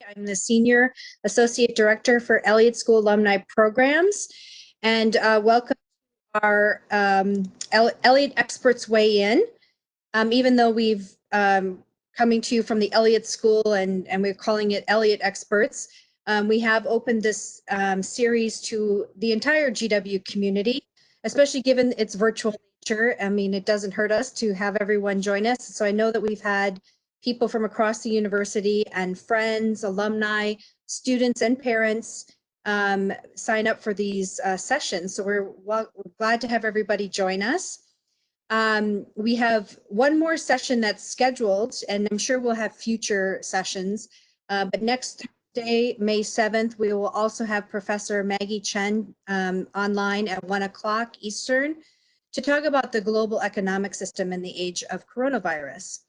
I'm the Senior Associate Director for Elliott School Alumni Programs, and welcome to our Elliott Experts Weigh In. Even though we've coming to you from the Elliott School and we're calling it Elliott Experts, we have opened this series to the entire GW community, especially given its virtual nature. I mean, it doesn't hurt us to have everyone join us. So I know that we've had people from across the university and friends, alumni, students, and parents sign up for these sessions. So we're glad to have everybody join us. We have one more session that's scheduled, and I'm sure we'll have future sessions. But next Thursday, May 7th, we will also have Professor Maggie Chen online at 1 o'clock Eastern to talk about the global economic system in the age of coronavirus.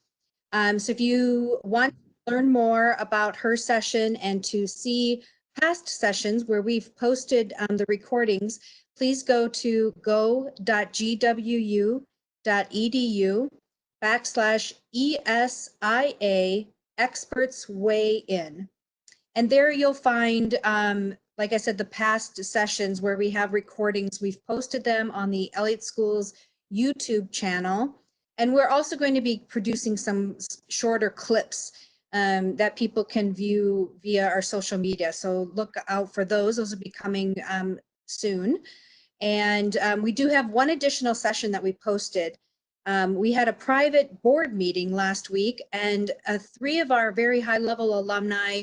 So if you want to learn more about her session and to see past sessions where we've posted the recordings, please go to go.gwu.edu/ESIA Experts Weigh In. And there you'll find, like I said, the past sessions where we have recordings. We've posted them on the Elliott School's YouTube channel. And we're also going to be producing some shorter clips that people can view via our social media. So look out for those. Those will be coming soon. And we do have one additional session that we posted. We had a private board meeting last week, and 3 of our very high-level alumni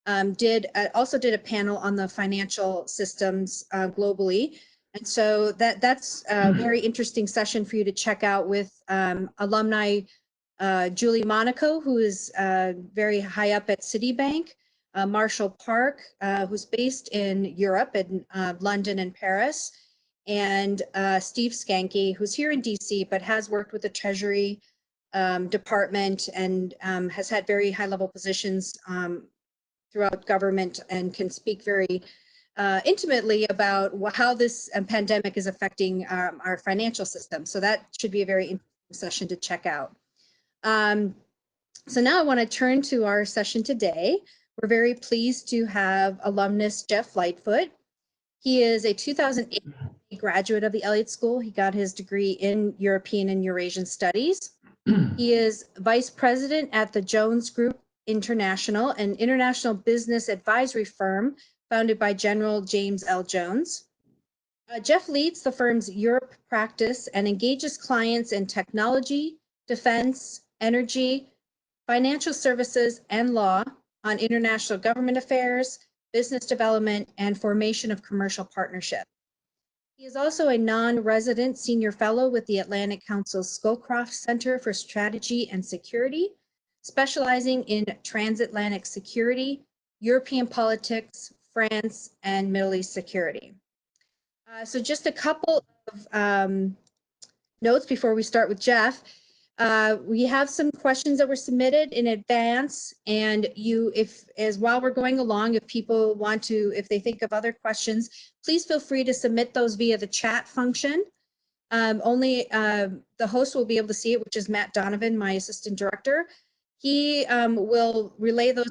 also did a panel on the financial systems globally. And so that's a very interesting session for you to check out with alumni Julie Monaco, who is very high up at Citibank, Marshall Park, who's based in Europe, in London and Paris, and Steve Skanke, who's here in DC, but has worked with the Treasury Department and has had very high-level positions throughout government and can speak very intimately about how this pandemic is affecting our financial system. So that should be a very interesting session to check out. So now I want to turn to our session today. We're very pleased to have alumnus Jeff Lightfoot. He is a 2008 graduate of the Elliott School. He got his degree in European and Eurasian Studies. He is vice president at the Jones Group International, an international business advisory firm founded by General James L. Jones. Jeff leads the firm's Europe practice and engages clients in technology, defense, energy, financial services, and law on international government affairs, business development, and formation of commercial partnership. He is also a non-resident senior fellow with the Atlantic Council's Scowcroft Center for Strategy and Security, specializing in transatlantic security, European politics, France, and Middle East security. So just a couple of notes before we start with Jeff. We have some questions that were submitted in advance, and while we're going along, if people want to, if they think of other questions, please feel free to submit those via the chat function. Only the host will be able to see it, which is Matt Donovan, my assistant director. He will relay those.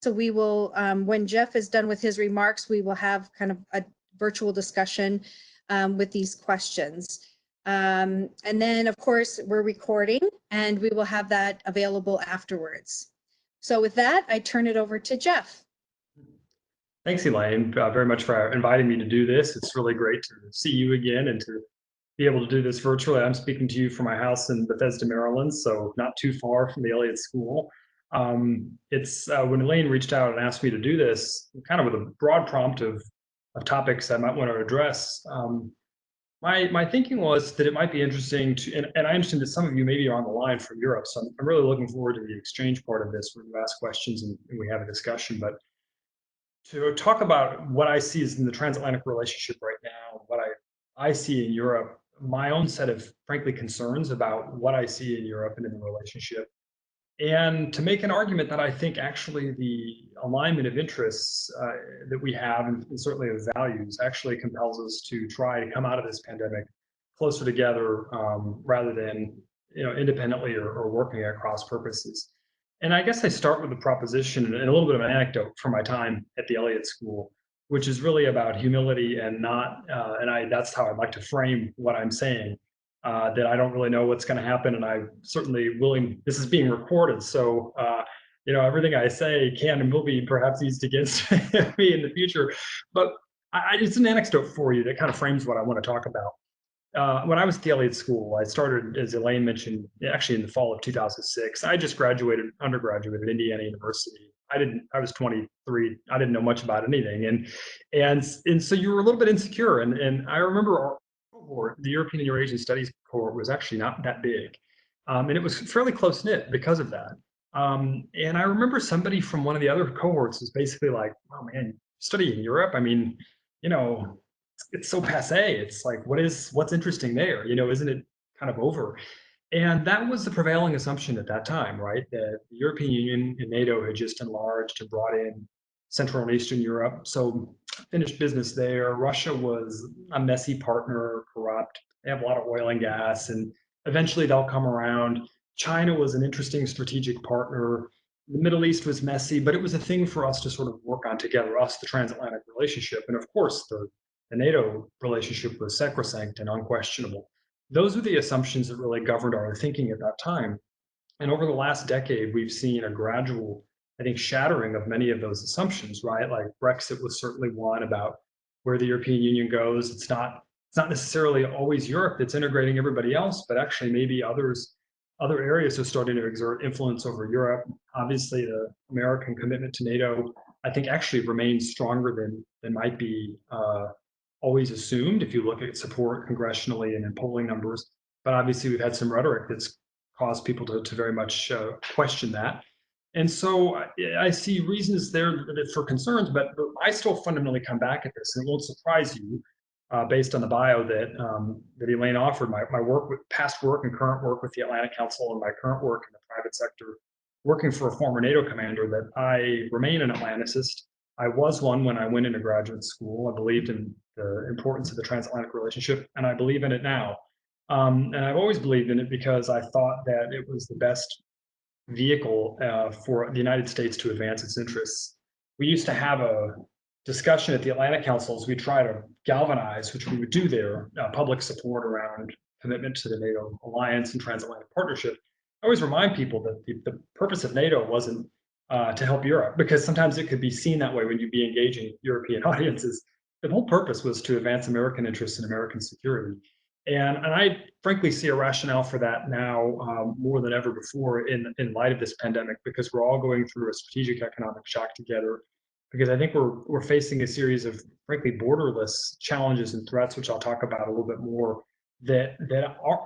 So we will, when Jeff is done with his remarks, we will have kind of a virtual discussion with these questions. And then, of course, we're recording, and we will have that available afterwards. So with that, I turn it over to Jeff. Thanks, Elaine, very much for inviting me to do this. It's really great to see you again and to be able to do this virtually. I'm speaking to you from my house in Bethesda, Maryland, so not too far from the Elliott School. It's when Elaine reached out and asked me to do this, kind of with a broad prompt of topics I might want to address. My thinking was that it might be interesting to, and I understand that some of you maybe are on the line from Europe, so I'm really looking forward to the exchange part of this where you ask questions and we have a discussion. But to talk about what I see as in the transatlantic relationship right now, what I see in Europe, my own set of, frankly, concerns about what I see in Europe and in the relationship, and to make an argument that I think actually the alignment of interests that we have, and certainly of values, actually compels us to try to come out of this pandemic closer together rather than independently or working at cross purposes. And I guess I start with the proposition and a little bit of an anecdote from my time at the Elliott School, which is really about humility and not, that's how I'd like to frame what I'm saying. That I don't really know what's going to happen, and I'm certainly willing. This is being recorded, so everything I say can and will be perhaps used against me in the future. But it's an anecdote for you that kind of frames what I want to talk about. When I was at the Elliott School, I started, as Elaine mentioned, actually in the fall of 2006. I just graduated undergraduate at Indiana University. I was 23. I didn't know much about anything. And so you were a little bit insecure. And I remember our cohort, the European and Eurasian Studies cohort, was actually not that big. And it was fairly close knit because of that. And I remember somebody from one of the other cohorts was basically like, "Oh man, study in Europe? I mean, you know, it's so passe. It's like, what's interesting there? Isn't it kind of over?" And that was the prevailing assumption at that time, right? That the European Union and NATO had just enlarged and brought in Central and Eastern Europe. So finished business there. Russia was a messy partner, corrupt. They have a lot of oil and gas, and eventually they'll come around. China was an interesting strategic partner. The Middle East was messy, but it was a thing for us to sort of work on together, us, the transatlantic relationship. And of course, the NATO relationship was sacrosanct and unquestionable. Those were the assumptions that really governed our thinking at that time. And over the last decade, we've seen a gradual, I think, shattering of many of those assumptions, right? Like Brexit was certainly one about where the European Union goes. It's not necessarily always Europe that's integrating everybody else, but actually maybe other areas are starting to exert influence over Europe. Obviously, the American commitment to NATO, I think, actually remains stronger than might be always assumed if you look at support congressionally and in polling numbers. But obviously, we've had some rhetoric that's caused people to very much question that. And so I see reasons there for concerns, but I still fundamentally come back at this, and it won't surprise you, based on the bio that Elaine offered. My work with past work and current work with the Atlantic Council, and my current work in the private sector, working for a former NATO commander, that I remain an Atlanticist. I was one when I went into graduate school. I believed in the importance of the transatlantic relationship, and I believe in it now. And I've always believed in it because I thought that it was the best vehicle for the United States to advance its interests. We used to have a discussion at the Atlantic Council as we try to galvanize, which we would do there, public support around commitment to the NATO alliance and transatlantic partnership. I always remind people that the purpose of NATO wasn't to help Europe, because sometimes it could be seen that way when you'd be engaging European audiences. The whole purpose was to advance American interests and American security. And I frankly see a rationale for that now, more than ever before in light of this pandemic, because we're all going through a strategic economic shock together. Because I think we're facing a series of frankly borderless challenges and threats, which I'll talk about a little bit more, that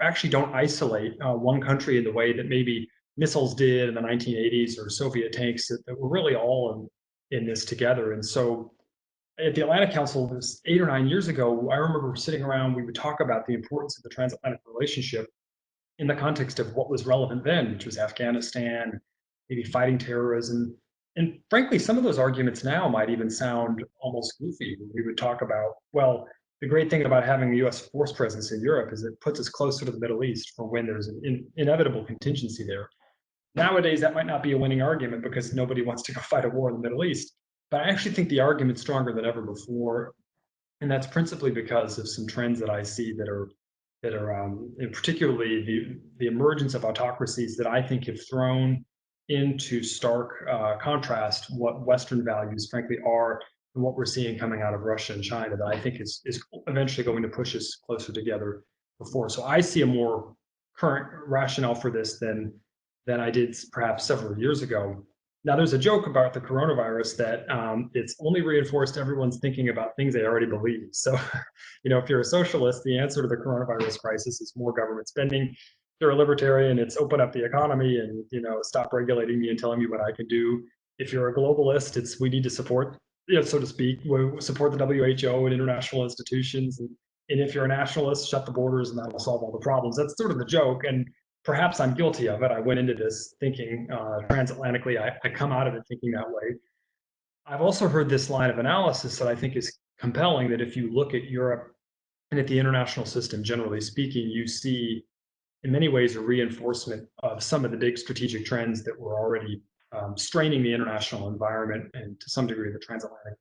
actually don't isolate one country in the way that maybe missiles did in the 1980s, or Soviet tanks, that we're really all in this together. And so at the Atlantic Council, this 8 or 9 years ago, I remember sitting around, we would talk about the importance of the transatlantic relationship in the context of what was relevant then, which was Afghanistan, maybe fighting terrorism. And frankly, some of those arguments now might even sound almost goofy. We would talk about, well, the great thing about having a US force presence in Europe is it puts us closer to the Middle East for when there's an inevitable contingency there. Nowadays, that might not be a winning argument because nobody wants to go fight a war in the Middle East. But I actually think the argument's stronger than ever before, and that's principally because of some trends that I see and particularly the emergence of autocracies that I think have thrown into stark contrast what Western values, frankly, are, and what we're seeing coming out of Russia and China, that I think is eventually going to push us closer together before. So I see a more current rationale for this than I did perhaps several years ago. Now, there's a joke about the coronavirus that it's only reinforced everyone's thinking about things they already believe. So, if you're a socialist, the answer to the coronavirus crisis is more government spending. If you're a libertarian, it's open up the economy and, stop regulating me and telling me what I can do. If you're a globalist, it's we need to support, so to speak, support the WHO and international institutions. And if you're a nationalist, shut the borders and that will solve all the problems. That's sort of the joke. And perhaps I'm guilty of it. I went into this thinking transatlantically. I come out of it thinking that way. I've also heard this line of analysis that I think is compelling, that if you look at Europe and at the international system, generally speaking, you see in many ways a reinforcement of some of the big strategic trends that were already straining the international environment and to some degree the transatlantic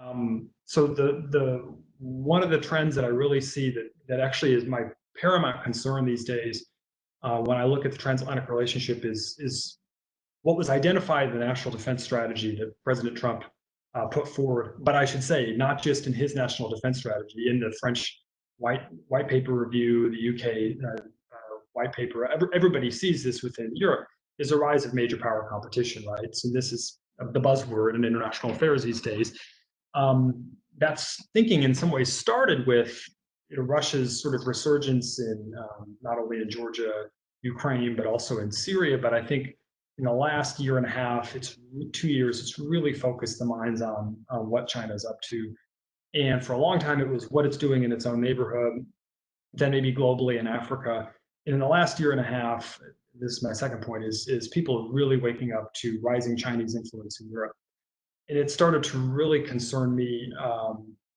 environment. So the one of the trends that I really see that actually is my paramount concern these days when I look at the transatlantic relationship is what was identified in the national defense strategy that President Trump put forward. But I should say, not just in his national defense strategy, in the French white paper review, the UK white paper, everybody sees this within Europe, is a rise of major power competition, right? So this is the buzzword in international affairs these days. That's thinking in some ways started with Russia's sort of resurgence in not only in Georgia, Ukraine, but also in Syria. But I think in the last year and a half, it's 2 years, it's really focused the minds on what China's up to. And for a long time, it was what it's doing in its own neighborhood, then maybe globally in Africa. And in the last year and a half, this is my second point, is people really waking up to rising Chinese influence in Europe. And it started to really concern me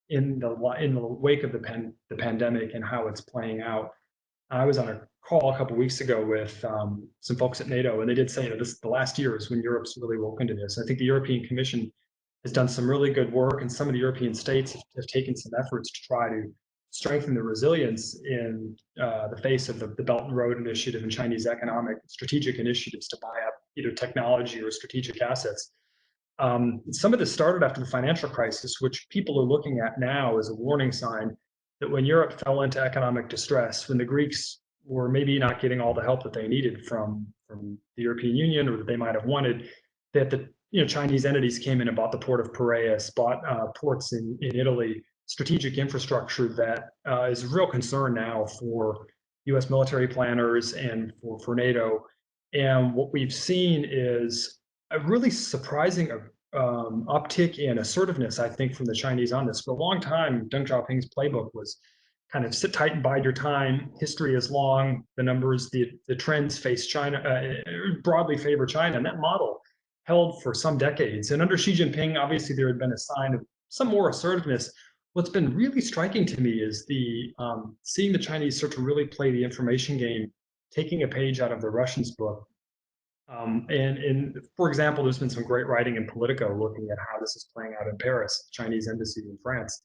in the wake of the pandemic and how it's playing out. I was on a call a couple of weeks ago with some folks at NATO, and they did say, this the last year is when Europe's really woken to this. I think the European Commission has done some really good work, and some of the European states have taken some efforts to try to strengthen the resilience in the face of the Belt and Road Initiative and Chinese economic strategic initiatives to buy up either technology or strategic assets. Some of this started after the financial crisis, which people are looking at now as a warning sign that when Europe fell into economic distress, when the Greeks were maybe not getting all the help that they needed from the European Union or that they might have wanted, that the Chinese entities came in and bought the port of Piraeus, bought ports in Italy, strategic infrastructure that is a real concern now for U.S. military planners and for NATO. And what we've seen is a really surprising uptick in assertiveness, I think, from the Chinese on this. For a long time, Deng Xiaoping's playbook was kind of sit tight and bide your time. History is long. The numbers, the trends face China, broadly favor China. And that model held for some decades. And under Xi Jinping, obviously, there had been a sign of some more assertiveness. What's been really striking to me is seeing the Chinese start to really play the information game, taking a page out of the Russians' book. And for example, there's been some great writing in Politico looking at how this is playing out in Paris, Chinese embassy in France,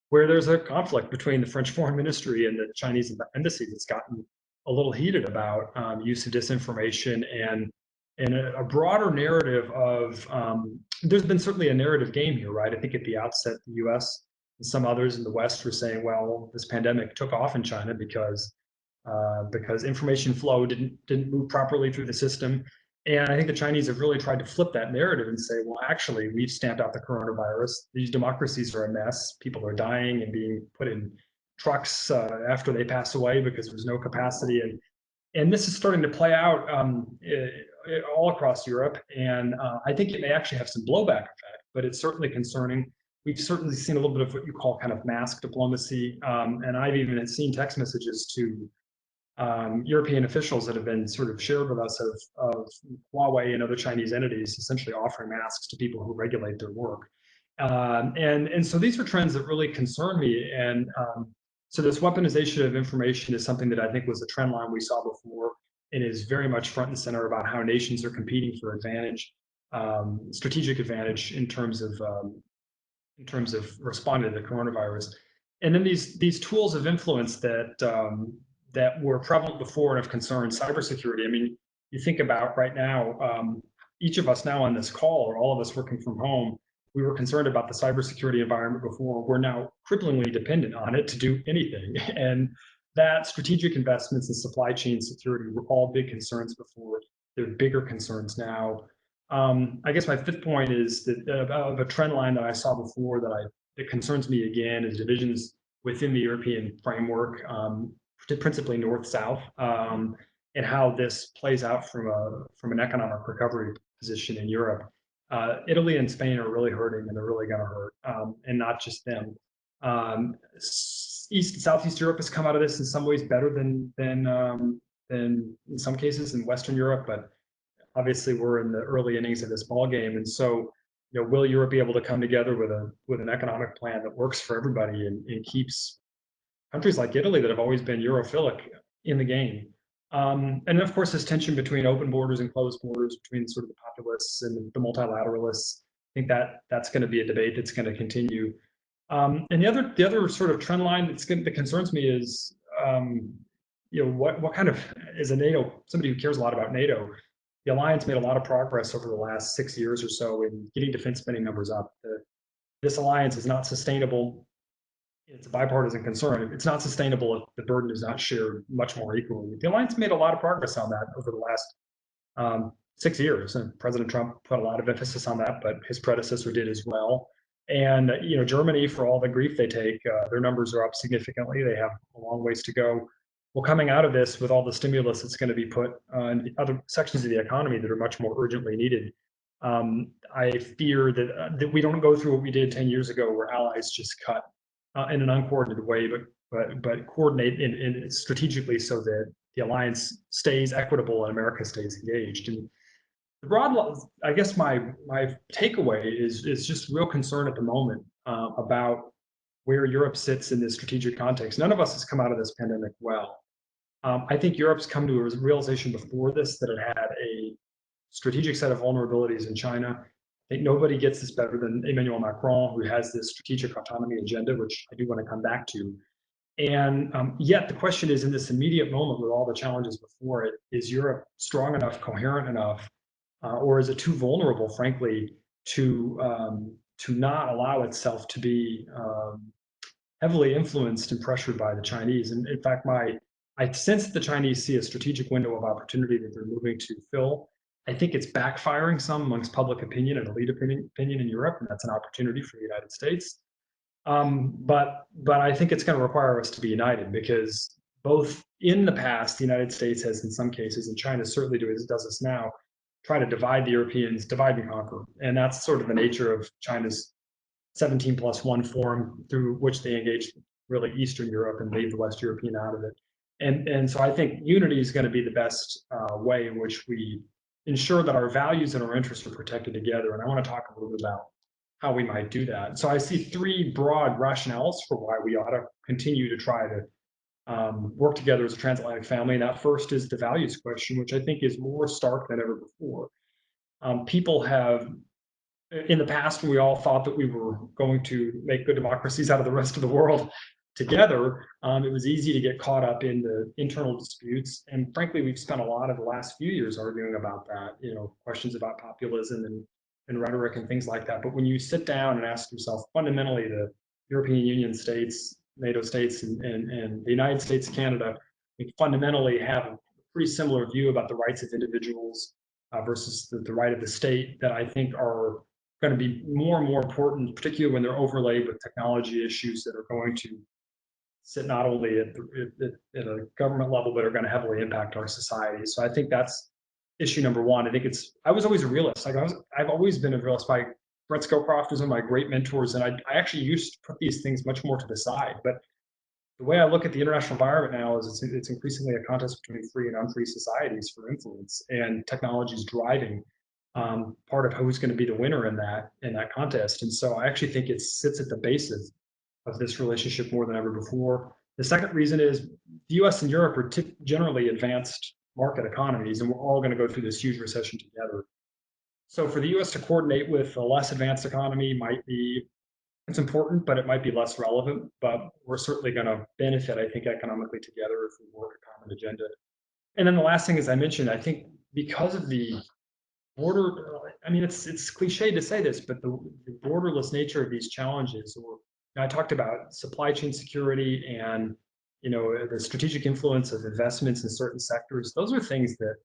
where there's a conflict between the French Foreign Ministry and the Chinese embassy that's gotten a little heated about use of disinformation and a broader narrative of, there's been certainly a narrative game here, right? I think at the outset, the US and some others in the West were saying, well, this pandemic took off in China because information flow didn't move properly through the system. And I think the Chinese have really tried to flip that narrative and say, well, actually, we've stamped out the coronavirus. These democracies are a mess. People are dying and being put in trucks after they pass away because there's no capacity. And this is starting to play out all across Europe. And I think it may actually have some blowback effect, but it's certainly concerning. We've certainly seen a little bit of what you call kind of mask diplomacy. And I've even seen text messages to European officials that have been sort of shared with us of Huawei and other Chinese entities essentially offering masks to people who regulate their work. And so these are trends that really concern me. And so this weaponization of information is something that I think was a trend line we saw before and is very much front and center about how nations are competing for advantage, strategic advantage in terms of responding to the coronavirus. And then these tools of influence that were prevalent before and have concerned cybersecurity. I mean, you think about right now, each of us now on this call, or all of us working from home, we were concerned about the cybersecurity environment before. We're now cripplingly dependent on it to do anything. And that strategic investments in supply chain security were all big concerns before. They're bigger concerns now. I guess my fifth point is that of a trend line that I saw before that concerns me again is divisions within the European framework, principally north-south, and how this plays out from an economic recovery position in Europe. Italy and Spain are really hurting, and they're really going to hurt, and not just them. Southeast Europe has come out of this in some ways better than in some cases in Western Europe, but obviously we're in the early innings of this ball game, and so will Europe be able to come together with an economic plan that works for everybody and keeps countries like Italy that have always been Europhilic in the game. And then, of course, this tension between open borders and closed borders, between sort of the populists and the multilateralists. I think that's going to be a debate that's going to continue. And the other sort of trend line that concerns me is, what kind of, as a NATO, somebody who cares a lot about NATO, the alliance made a lot of progress over the last 6 years or so in getting defense spending numbers up. This alliance is not sustainable. It's a bipartisan concern. It's not sustainable if the burden is not shared much more equally. The alliance made a lot of progress on that over the last 6 years, and President Trump put a lot of emphasis on that, but his predecessor did as well. And Germany, for all the grief they take, their numbers are up significantly. They have a long ways to go. Well, coming out of this, with all the stimulus that's going to be put in the other sections of the economy that are much more urgently needed, I fear that we don't go through what we did 10 years ago, where allies just cut in an uncoordinated way, but coordinate in strategically so that the alliance stays equitable and America stays engaged. And the broad, I guess my takeaway is just real concern at the moment about where Europe sits in this strategic context. None of us has come out of this pandemic well. I think Europe's come to a realization before this that it had a strategic set of vulnerabilities in China. I think nobody gets this better than Emmanuel Macron, who has this strategic autonomy agenda, which I do want to come back to. And yet the question is, in this immediate moment with all the challenges before it, is Europe strong enough, coherent enough, or is it too vulnerable, frankly, to not allow itself to be heavily influenced and pressured by the Chinese? And in fact, I sense the Chinese see a strategic window of opportunity that they're moving to fill. I think it's backfiring some amongst public opinion and elite opinion in Europe, and that's an opportunity for the United States. But I think it's going to require us to be united, because both in the past, the United States has, in some cases, and China certainly does this now, try to divide the Europeans, divide and conquer. And that's sort of the nature of China's 17+1 forum, through which they engage really Eastern Europe and leave the West European out of it. And so I think unity is going to be the best way in which we ensure that our values and our interests are protected together. And I want to talk a little bit about how we might do that. So I see three broad rationales for why we ought to continue to try to work together as a transatlantic family. And that first is the values question, which I think is more stark than ever before. People have, in the past, we all thought that we were going to make good democracies out of the rest of the world together. It was easy to get caught up in the internal disputes. And frankly, we've spent a lot of the last few years arguing about that, questions about populism and rhetoric and things like that. But when you sit down and ask yourself, fundamentally, the European Union states, NATO states, and the United States, Canada, we fundamentally have a pretty similar view about the rights of individuals versus the right of the state, that I think are going to be more and more important, particularly when they're overlaid with technology issues that are going to sit not only at a government level, but are going to heavily impact our society. So I think that's issue number one. I was always a realist. I've always been a realist. Brett Scowcroft was one of my great mentors, and I actually used to put these things much more to the side. But the way I look at the international environment now is it's increasingly a contest between free and unfree societies for influence, and technology is driving part of who's going to be the winner in that contest. And so I actually think it sits at the basis of this relationship more than ever before. The second reason is the US and Europe are generally advanced market economies, and we're all going to go through this huge recession together. So for the US to coordinate with a less advanced economy it's important, but it might be less relevant. But we're certainly going to benefit, I think, economically together if we work a common agenda. And then the last thing, as I mentioned, I think because of the border, I mean, it's cliche to say this, but the borderless nature of these challenges, I talked about supply chain security and the strategic influence of investments in certain sectors. Those are things that,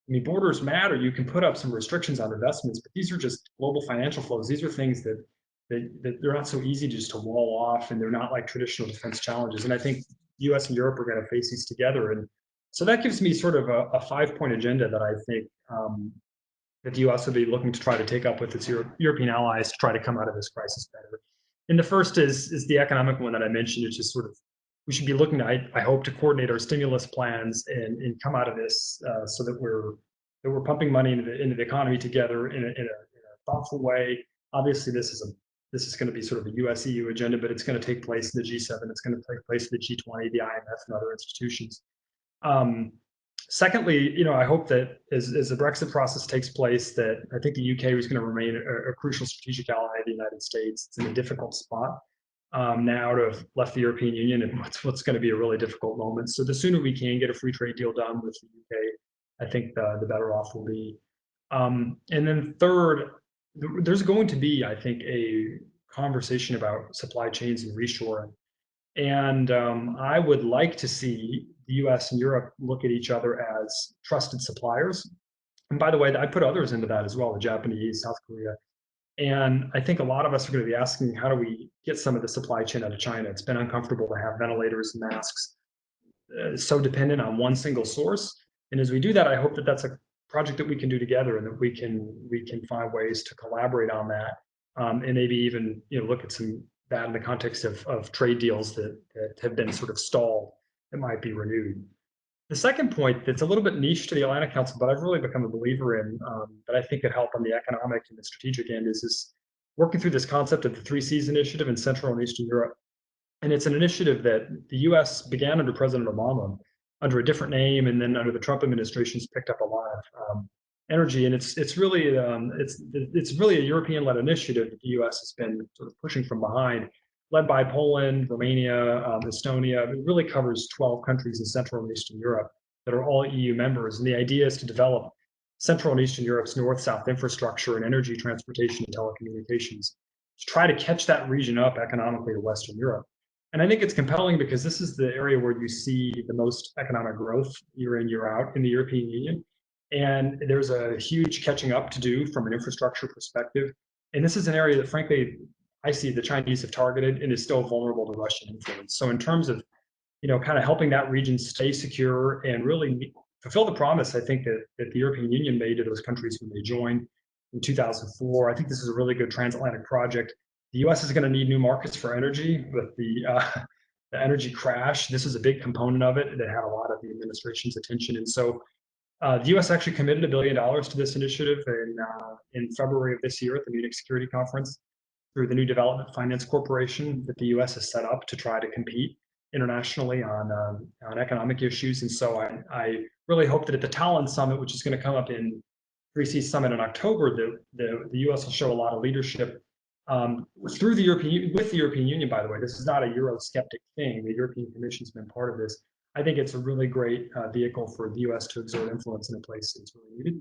I mean, borders matter. You can put up some restrictions on investments, but these are just global financial flows. These are things that they're not so easy just to wall off, and they're not like traditional defense challenges. And I think US and Europe are going to face these together. And so that gives me sort of a 5-point agenda that I think that the US will be looking to try to take up with its European allies to try to come out of this crisis better. And the first is the economic one that I mentioned. It's just sort of, we should be looking, I hope, to coordinate our stimulus plans and come out of this so that we're pumping money into the economy together in a thoughtful way. Obviously, this is going to be sort of a US-EU agenda, but it's going to take place in the G7. It's going to take place in the G20, the IMF, and other institutions. Secondly, I hope that as the Brexit process takes place, that I think the UK is going to remain a crucial strategic ally of the United States. It's in a difficult spot now to have left the European Union, and what's going to be a really difficult moment. So the sooner we can get a free trade deal done with the UK, I think the better off we'll be. And then third, there's going to be, I think, a conversation about supply chains and reshoring. And I would like to see the US and Europe look at each other as trusted suppliers. And by the way, I put others into that as well, the Japanese, South Korea. And I think a lot of us are going to be asking, how do we get some of the supply chain out of China? It's been uncomfortable to have ventilators and masks so dependent on one single source. And as we do that, I hope that that's a project that we can do together, and that we can find ways to collaborate on that, and maybe even look at that in the context of trade deals that have been sort of stalled that might be renewed. The second point that's a little bit niche to the Atlantic Council, but I've really become a believer in, that I think could help on the economic and the strategic end, is working through this concept of the 3Cs initiative in Central and Eastern Europe. And it's an initiative that the US began under President Obama under a different name, and then under the Trump administration's picked up a lot of energy. And it's really a European-led initiative that the US has been sort of pushing from behind, led by Poland, Romania, Estonia. It really covers 12 countries in Central and Eastern Europe that are all EU members. And the idea is to develop Central and Eastern Europe's north-south infrastructure and energy, transportation, and telecommunications to try to catch that region up economically to Western Europe. And I think it's compelling because this is the area where you see the most economic growth year in, year out in the European Union. And there's a huge catching up to do from an infrastructure perspective. And this is an area that, frankly, I see the Chinese have targeted and is still vulnerable to Russian influence. So in terms of, kind of helping that region stay secure and really fulfill the promise, I think that the European Union made to those countries when they joined in 2004, I think this is a really good transatlantic project. The US is going to need new markets for energy with the energy crash. This is a big component of it that had a lot of the administration's attention. And so the US actually committed $1 billion to this initiative in February of this year at the Munich Security Conference through the new Development Finance Corporation that the US has set up to try to compete internationally on economic issues. And so I really hope that at the Tallinn Summit, which is going to come up in 3C Summit in October, the US will show a lot of leadership through the European Union. By the way, this is not a Eurosceptic thing. The European Commission's been part of this. I think it's a really great vehicle for the US to exert influence in a place that's really needed.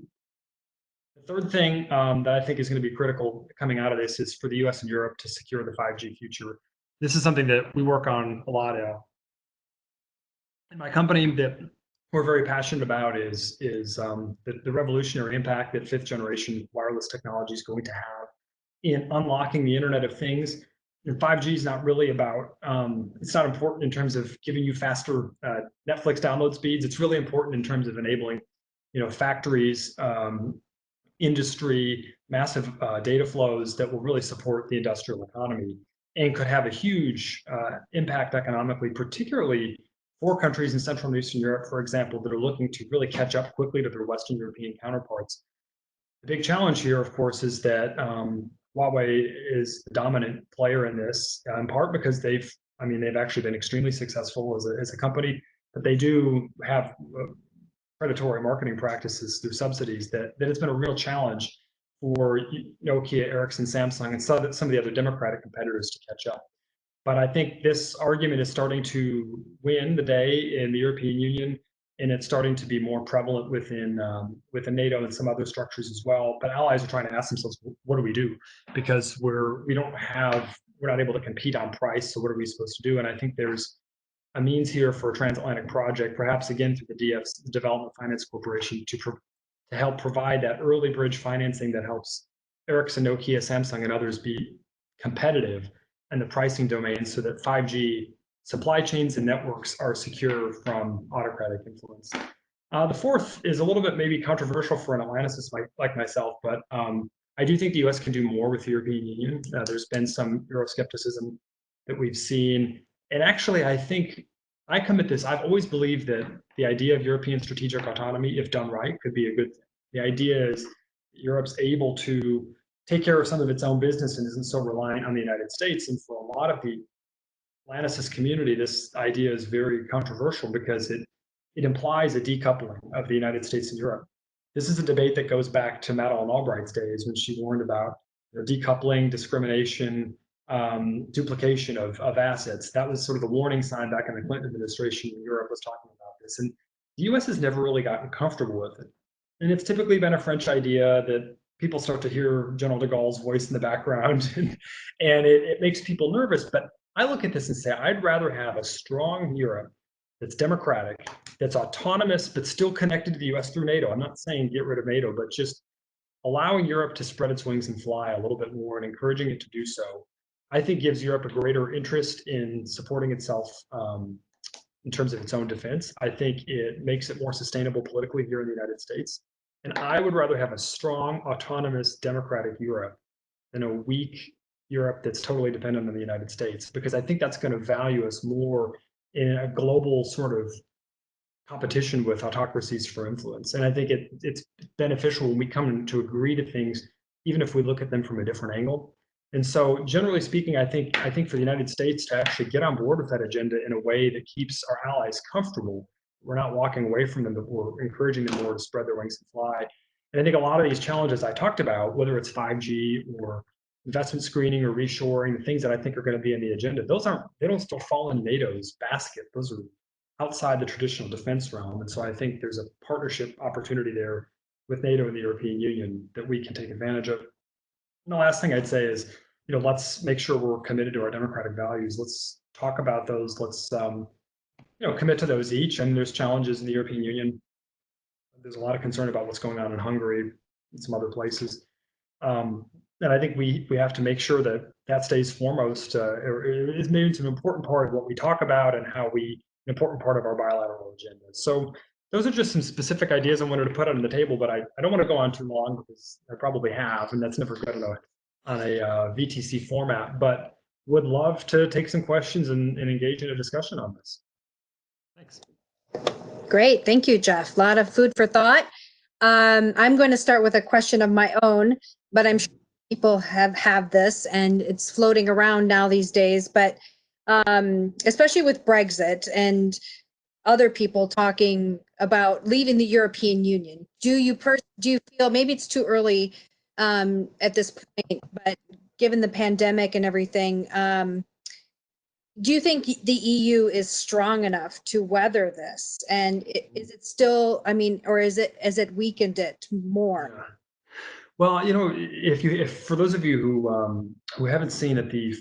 The third thing that I think is going to be critical coming out of this is for the US and Europe to secure the 5G future. This is something that we work on a lot in my company, that we're very passionate about is the revolutionary impact that fifth generation wireless technology is going to have in unlocking the Internet of Things. And 5G is not really about, it's not important in terms of giving you faster Netflix download speeds. It's really important in terms of enabling, factories, industry, massive data flows that will really support the industrial economy and could have a huge impact economically, particularly for countries in Central and Eastern Europe, for example, that are looking to really catch up quickly to their Western European counterparts. The big challenge here, of course, is that Huawei is the dominant player in this, in part because they've actually been extremely successful as a company, but they do have predatory marketing practices through subsidies that it's been a real challenge for Nokia, Ericsson, Samsung, and some of the other democratic competitors to catch up. But I think this argument is starting to win the day in the European Union, and it's starting to be more prevalent within NATO and some other structures as well. But allies are trying to ask themselves, what do we do? Because we're not able to compete on price. So what are we supposed to do? And I think there's a means here for a transatlantic project, perhaps again through the Development Finance Corporation, to help provide that early bridge financing that helps Ericsson, Nokia, Samsung, and others be competitive in the pricing domain, so that 5G supply chains and networks are secure from autocratic influence. The fourth is a little bit maybe controversial for an Atlanticist like myself, but I do think the US can do more with the European Union. There's been some Euroscepticism that we've seen. And actually, I think I come at this, I've always believed that the idea of European strategic autonomy, if done right, could be a good thing. The idea is Europe's able to take care of some of its own business and isn't so reliant on the United States. And for a lot of the Atlanticist community, this idea is very controversial because it it implies a decoupling of the United States and Europe. This is a debate that goes back to Madeleine Albright's days when she warned about decoupling, discrimination, duplication of assets. That was sort of the warning sign back in the Clinton administration when Europe was talking about this. And the US has never really gotten comfortable with it. And it's typically been a French idea that people start to hear General de Gaulle's voice in the background, and it makes people nervous. But I look at this and say, I'd rather have a strong Europe that's democratic, that's autonomous, but still connected to the US through NATO. I'm not saying get rid of NATO, but just allowing Europe to spread its wings and fly a little bit more and encouraging it to do so, I think gives Europe a greater interest in supporting itself in terms of its own defense. I think it makes it more sustainable politically here in the United States. And I would rather have a strong, autonomous, democratic Europe than a weak Europe that's totally dependent on the United States, because I think that's going to value us more in a global sort of competition with autocracies for influence. And I think it's beneficial when we come to agree to things, even if we look at them from a different angle. And so, generally speaking, I think for the United States to actually get on board with that agenda in a way that keeps our allies comfortable, we're not walking away from them, but we're encouraging them more to spread their wings and fly. And I think a lot of these challenges I talked about, whether it's 5G or investment screening or reshoring, the things that I think are going to be in the agenda, they don't still fall in NATO's basket. Those are outside the traditional defense realm. And so I think there's a partnership opportunity there with NATO and the European Union that we can take advantage of. And the last thing I'd say is, let's make sure we're committed to our democratic values. Let's talk about those. Let's, commit to those each. And there's challenges in the European Union. There's a lot of concern about what's going on in Hungary and some other places. And I think we have to make sure that stays foremost. It's maybe an important part of what we talk about and an important part of our bilateral agenda. So those are just some specific ideas I wanted to put on the table, but I don't want to go on too long because I probably have, and that's never good on a VTC format, but would love to take some questions and engage in a discussion on this. Thanks. Great. Thank you, Jeff. A lot of food for thought. I'm going to start with a question of my own, but I'm sure people have this and it's floating around now these days, but especially with Brexit and other people talking about leaving the European Union. Do you feel, maybe it's too early at this point, but given the pandemic and everything, do you think the EU is strong enough to weather this? And is it still, or has it weakened it more? Yeah. Well, if for those of you who haven't seen it, the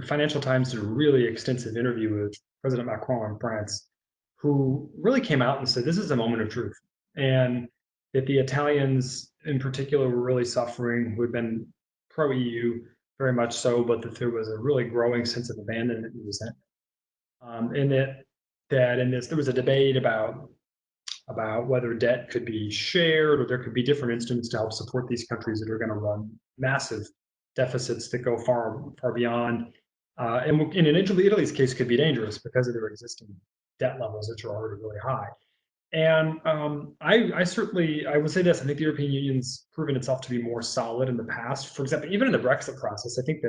Financial Times did a really extensive interview with President Macron in France, who really came out and said this is a moment of truth, and that the Italians in particular were really suffering, who had been pro-EU very much so, but that there was a really growing sense of abandonment and resentment, and that in this there was a debate about whether debt could be shared or there could be different instruments to help support these countries that are going to run massive deficits that go far beyond. And in Italy's case, could be dangerous because of their existing debt levels, which are already really high. And I would say this: I think the European Union's proven itself to be more solid in the past. For example, even in the Brexit process, I think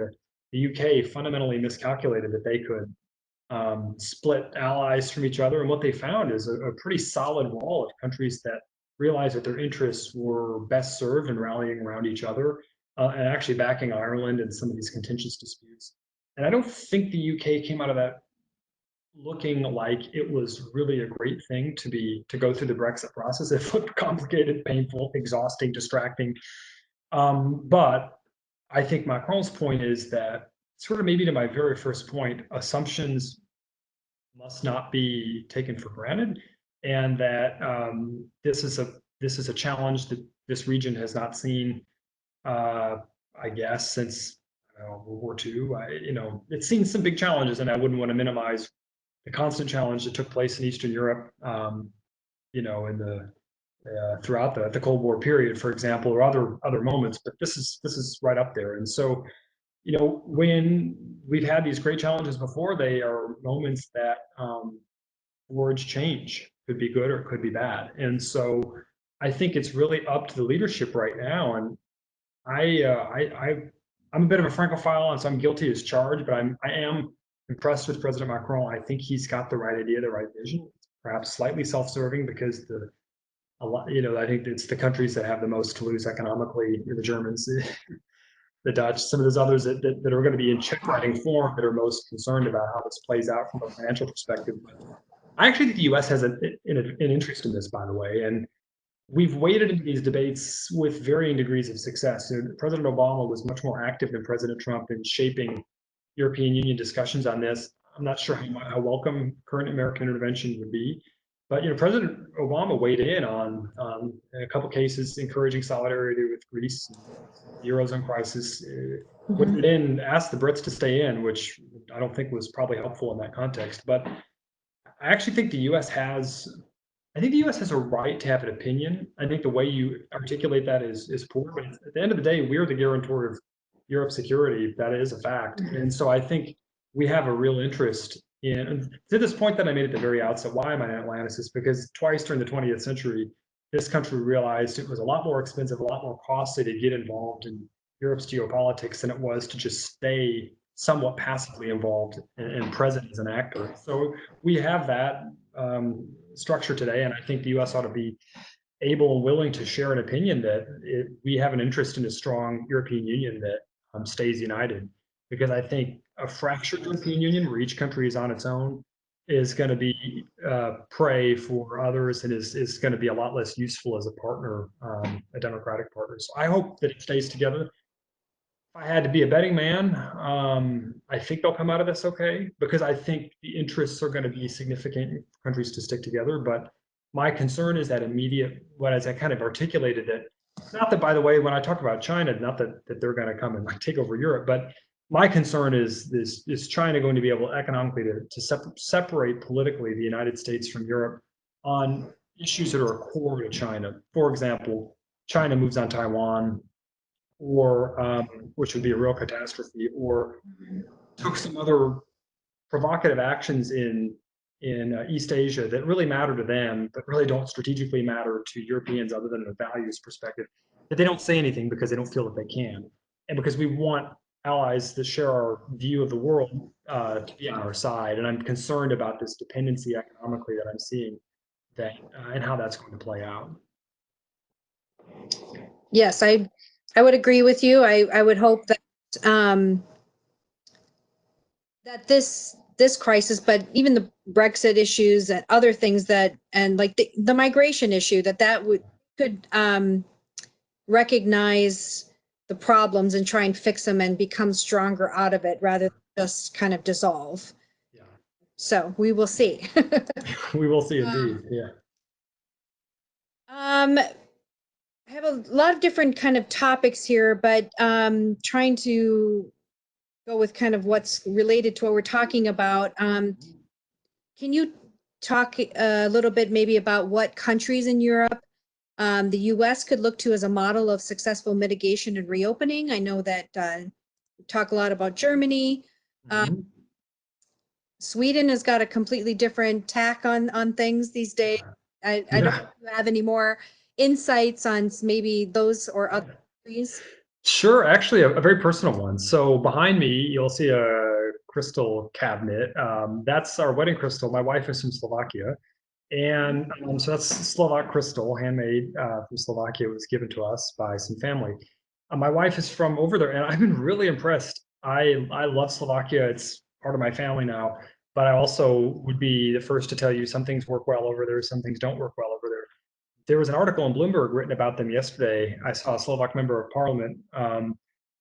the UK fundamentally miscalculated that they could split allies from each other. And what they found is a pretty solid wall of countries that realized that their interests were best served in rallying around each other and actually backing Ireland in some of these contentious disputes. And I don't think the UK came out of that looking like it was really a great thing to go through the Brexit process. It looked complicated, painful, exhausting, distracting. But I think Macron's point is that, sort of maybe to my very first point, assumptions must not be taken for granted, and that this is a challenge that this region has not seen, I guess, since World War II. It's seen some big challenges, and I wouldn't want to minimize the constant challenge that took place in Eastern Europe, in the throughout the Cold War period, for example, or other moments. But this is right up there, and so. When we've had these great challenges before, they are moments that forge change. Could be good or it could be bad. And so I think it's really up to the leadership right now. And I'm a bit of a Francophile, and so I'm guilty as charged, but I am impressed with President Macron. I think he's got the right idea, the right vision. It's perhaps slightly self-serving because I think it's the countries that have the most to lose economically, the Germans, the Dutch, some of those others that are going to be in check writing form that are most concerned about how this plays out from a financial perspective. But I actually think the U.S. has an interest in this, by the way, and we've waded into these debates with varying degrees of success. President Obama was much more active than President Trump in shaping European Union discussions on this. I'm not sure how welcome current American intervention would be, but President Obama weighed in on a couple cases encouraging solidarity with Greece, the Eurozone crisis. Weighed in, asked the Brits to stay in, which I don't think was probably helpful in that context. But I actually think the U.S. I think the U.S. has a right to have an opinion. I think the way you articulate that is poor, but at the end of the day, we're the guarantor of Europe's security. That is a fact. And so I think we have a real interest in, to this point that I made at the very outset, why am I an Atlanticist? Because twice during the 20th century, this country realized it was a lot more expensive, a lot more costly to get involved in Europe's geopolitics than it was to just stay somewhat passively involved and present as an actor. So we have that structure today, and I think the U.S. ought to be able and willing to share an opinion that we have an interest in a strong European Union that stays united. Because I think a fractured European Union where each country is on its own is going to be prey for others and is going to be a lot less useful as a partner, a democratic partner. So I hope that it stays together. If I had to be a betting man, I think they'll come out of this okay, because I think the interests are going to be significant for countries to stick together. But my concern is that immediate, what as I kind of articulated that, not that, by the way, when I talk about China, not that they're going to come and take over Europe, but my concern is China going to be able economically to separate politically the United States from Europe on issues that are core to China. For example, China moves on Taiwan, or which would be a real catastrophe, or took some other provocative actions in East Asia that really matter to them, but really don't strategically matter to Europeans other than a values perspective, that they don't say anything because they don't feel that they can. And because we want allies that share our view of the world to be on our side. And I'm concerned about this dependency economically that I'm seeing and how that's going to play out. Yes, I would agree with you. I would hope that that this crisis, but even the Brexit issues and other things and like the migration issue, that could recognize the problems and try and fix them and become stronger out of it rather than just kind of dissolve. Yeah. So we will see. We will see indeed. Yeah. I have a lot of different kind of topics here, but trying to go with kind of what's related to what we're talking about. Can you talk a little bit maybe about what countries in Europe the U.S. could look to as a model of successful mitigation and reopening? I know that we talk a lot about Germany. Sweden has got a completely different tack on things these days. I don't know if you have any more insights on maybe those or other countries. Sure, actually, a very personal one. So behind me, you'll see a crystal cabinet. That's our wedding crystal. My wife is from Slovakia, and so that's Slovak crystal, handmade from Slovakia. It was given to us by some family. My wife is from over there, and I've been really impressed. I love Slovakia. It's part of my family now, but I also would be the first to tell you some things work well over there, some things don't work well over there. There was an article in Bloomberg written about them yesterday. I saw a Slovak member of parliament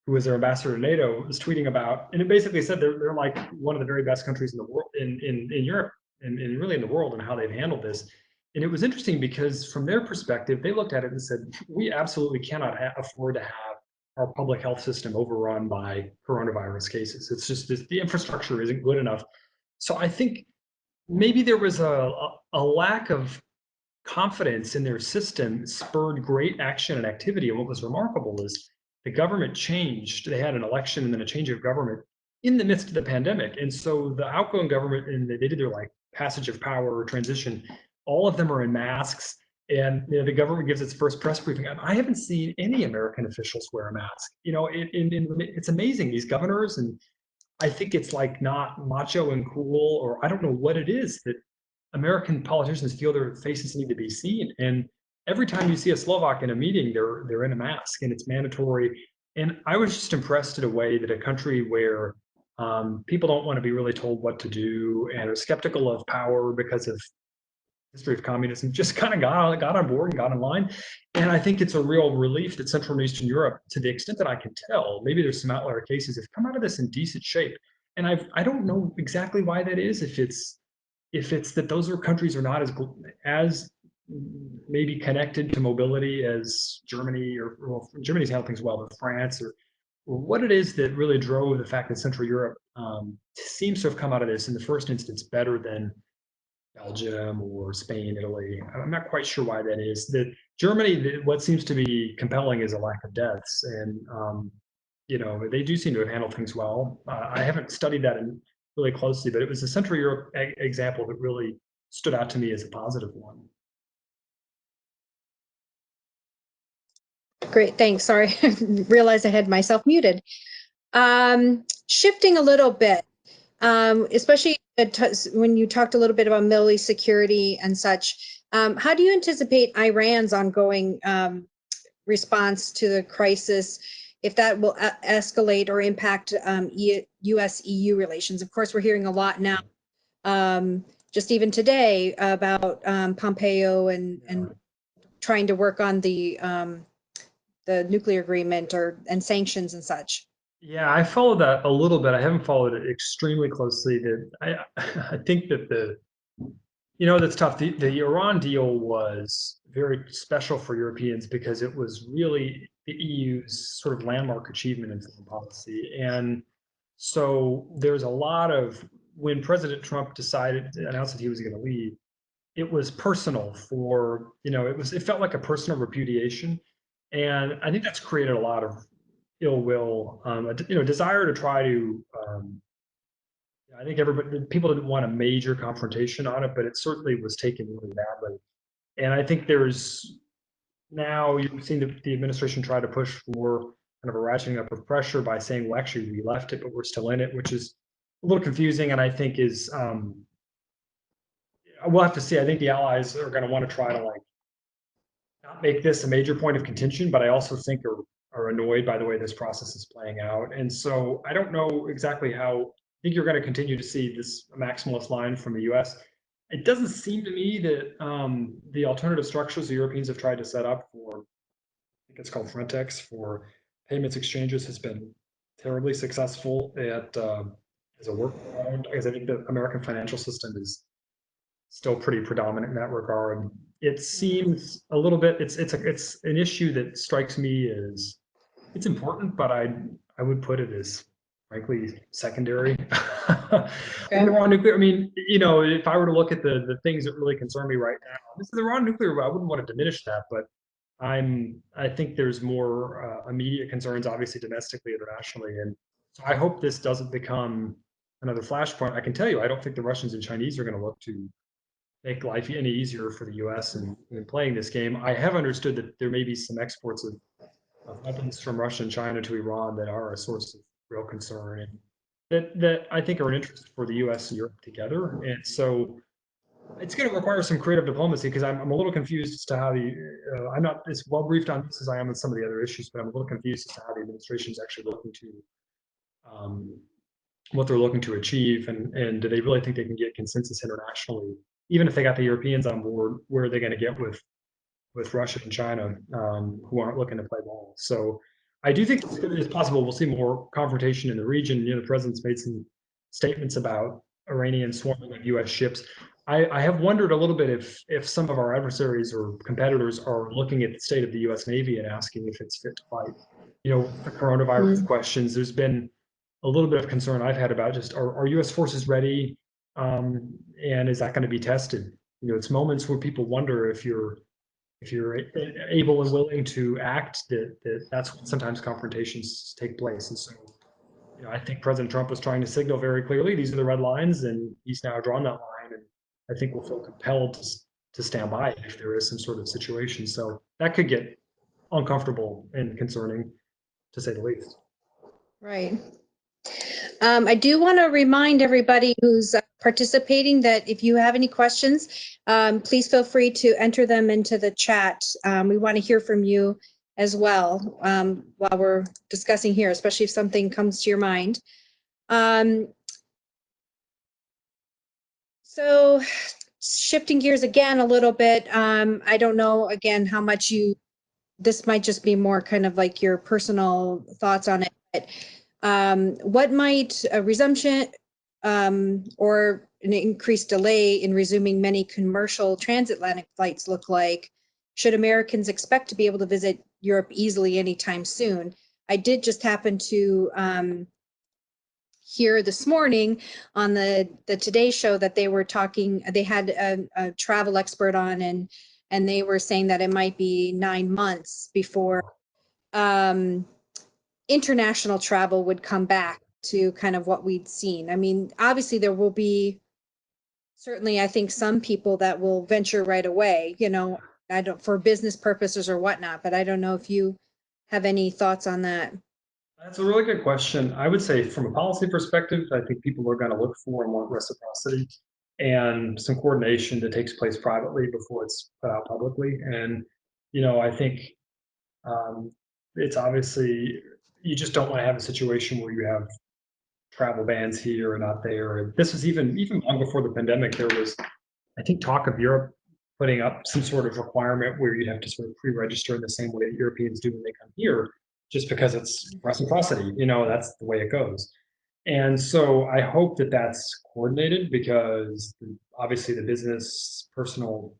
who was their ambassador to NATO was tweeting about, and it basically said they're like one of the very best countries in the world, in Europe, and really in the world, and how they've handled this. And it was interesting because from their perspective, they looked at it and said, we absolutely cannot afford to have our public health system overrun by coronavirus cases. It's just the infrastructure isn't good enough. So I think maybe there was a lack of confidence in their system spurred great action and activity. And what was remarkable is the government changed. They had an election and then a change of government in the midst of the pandemic. And so the outgoing government, and they did their like passage of power or transition, all of them are in masks. And the government gives its first press briefing. I haven't seen any American officials wear a mask. It's amazing, these governors. And I think it's like not macho and cool, or I don't know what it is that American politicians feel their faces need to be seen. And every time you see a Slovak in a meeting, they're in a mask and it's mandatory. And I was just impressed in a way that a country where people don't want to be really told what to do and are skeptical of power because of history of communism just kind of got on board and got in line. And I think it's a real relief that Central and Eastern Europe, to the extent that I can tell, maybe there's some outlier cases, have come out of this in decent shape. And I don't know exactly why that is. If it's that those countries are not as maybe connected to mobility as Germany, or well, Germany's handled things well, but France, or what it is that really drove the fact that Central Europe seems to have come out of this in the first instance better than Belgium or Spain, Italy. I'm not quite sure why that is. That Germany, what seems to be compelling is a lack of deaths, and they do seem to have handled things well. I haven't studied that really closely, but it was the Central Europe example that really stood out to me as a positive one. Great, thanks. Sorry, I realized I had myself muted. Shifting a little bit, especially when you talked a little bit about Middle East security and such, how do you anticipate Iran's ongoing response to the crisis, if that will escalate or impact US-EU relations? Of course, we're hearing a lot now, just even today, about Pompeo and trying to work on the nuclear agreement and sanctions and such. Yeah, I followed that a little bit. I haven't followed it extremely closely. I think that that's tough. The Iran deal was very special for Europeans because it was really the EU's sort of landmark achievement in foreign policy. And so there's a lot of, when President Trump announced that he was going to leave, it was personal it felt like a personal repudiation. And I think that's created a lot of ill will, desire to try to, I think people didn't want a major confrontation on it, but it certainly was taken really badly. And I think now you've seen the administration try to push for kind of a ratcheting up of pressure by saying, well, actually we left it, but we're still in it, which is a little confusing. And I think we'll have to see. I think the allies are going to want to try to not make this a major point of contention, but I also think are annoyed by the way this process is playing out. And so I don't know exactly how. I think you're going to continue to see this maximalist line from the US. It doesn't seem to me that the alternative structures the Europeans have tried to set up for, I think it's called Frontex, for payments exchanges has been terribly successful as a workaround, because I think the American financial system is still pretty predominant in that regard. It seems a little bit, it's an issue that strikes me as, it's important, but I would put it as frankly secondary. Okay. The raw nuclear, I mean, if I were to look at the things that really concern me right now, this is the raw nuclear, I wouldn't want to diminish that, but I think there's more immediate concerns, obviously domestically, internationally, and so I hope this doesn't become another flashpoint. I can tell you, I don't think the Russians and Chinese are going to look to make life any easier for the U.S. in playing this game. I have understood that there may be some exports of weapons from Russia and China to Iran that are a source of real concern, and that I think are an interest for the U.S. and Europe together. And so it's going to require some creative diplomacy, because I'm a little confused as to how I'm not as well briefed on this as I am on some of the other issues, but I'm a little confused as to how the administration is actually looking to what they're looking to achieve, and do they really think they can get consensus internationally, even if they got the Europeans on board? Where are they going to get with Russia and China, who aren't looking to play ball? So I do think it's possible we'll see more confrontation in the region. The president's made some statements about Iranian swarming of U.S. ships. I have wondered a little bit if some of our adversaries or competitors are looking at the state of the U.S. Navy and asking if it's fit to fight. The coronavirus questions, there's been a little bit of concern I've had about just, are U.S. forces ready, and is that going to be tested? It's moments where people wonder if you're able and willing to act, that's when sometimes confrontations take place. And so I think President Trump was trying to signal very clearly these are the red lines, and he's now drawn that line, and I think we'll feel compelled to stand by if there is some sort of situation. So that could get uncomfortable and concerning, to say the least. Right. I do want to remind everybody who's participating that if you have any questions, please feel free to enter them into the chat. We want to hear from you as well while we're discussing here, especially if something comes to your mind. So shifting gears again a little bit, I don't know, again, how much this might just be more kind of like your personal thoughts on it, but what might a resumption or an increased delay in resuming many commercial transatlantic flights look like? Should Americans expect to be able to visit Europe easily anytime soon? I did just happen to hear this morning on the Today Show that they were talking, they had a travel expert on, and they were saying that it might be 9 months before international travel would come back to kind of what we'd seen. I mean, obviously there will be certainly, I think, some people that will venture right away, you know, I don't, for business purposes or whatnot, but I don't know if you have any thoughts on that. That's a really good question. I would say from a policy perspective, I think people are going to look for and want reciprocity and some coordination that takes place privately before it's put out publicly. And, I think it's obviously, you just don't want to have a situation where you have travel bans here and not there. And this was even long before the pandemic. There was, I think, talk of Europe putting up some sort of requirement where you'd have to sort of pre-register in the same way that Europeans do when they come here, just because it's reciprocity. That's the way it goes. And so I hope that that's coordinated, because obviously the business, personal,